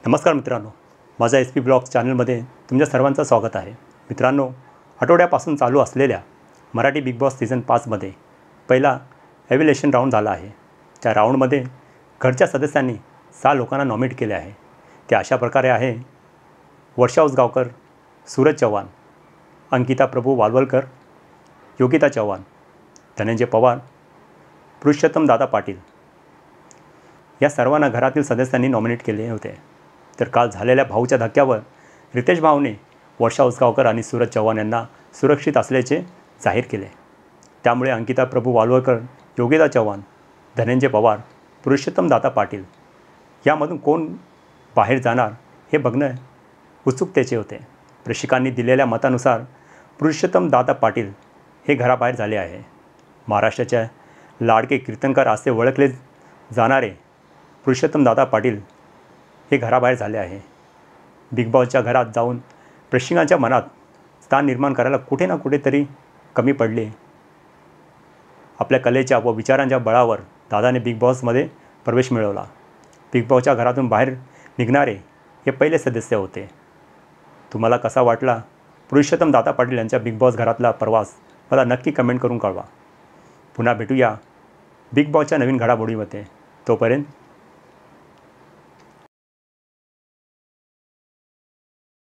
नमस्कार मित्रांनो, माझा एस पी ब्लॉग्स चॅनलमध्ये तुमच्या सर्वांचं स्वागत आहे. मित्रांनो, आठवड्यापासून चालू असलेल्या मराठी बिग बॉस सीझन 5मध्ये पहिला एव्हल्युएशन राऊंड झाला आहे. त्या राऊंडमध्ये घरच्या सदस्यांनी 6 लोकांना नॉमिनेट केले आहे. ते अशा प्रकारे आहे: वर्षा उसगावकर, सूरज चव्हाण, अंकिता प्रभू वालवलकर, योगिता चव्हाण, धनंजय पवार, पुरुषोत्तम दादा पाटील. या सर्वांना घरातील सदस्यांनी नॉमिनेट केले होते. तर काल झालेल्या भाऊच्या धक्क्यावर रितेश भाऊने वर्षा उसगावकर आणि सूरज चव्हाण यांना सुरक्षित असल्याचे जाहीर केले. त्यामुळे अंकिता प्रभू वालवलकर, योगिता चव्हाण, धनंजय पवार, पुरुषोत्तम दादा पाटील यामधून कोण बाहेर जाणार हे बघणं उत्सुकतेचे होते. प्रेक्षकांनी दिलेल्या मतानुसार पुरुषोत्तम दादा पाटील हे घराबाहेर झाले आहे. महाराष्ट्राच्या लाडके कीर्तनकार असे ओळखले जाणारे पुरुषोत्तम दादा पाटील हे घराबाहेर झाले आहे. बिग बॉसच्या घरात जाऊन प्रेक्षकांच्या मनात स्थान निर्माण करायला कुठे ना कुठेतरी कमी पडले. आपल्या कलेच्या व विचारांच्या बळावर दादाने बिग बॉसमध्ये प्रवेश मिळवला. बिग बॉसच्या घरातून बाहेर निघणारे हे पहिले सदस्य होते. तुम्हाला कसा वाटला पुरुषोत्तम दादा पाटील यांच्या बिग बॉस घरातला प्रवास मला नक्की कमेंट करून कळवा. पुन्हा भेटूया बिग बॉसच्या नवीन घडामोडीमध्ये. तोपर्यंत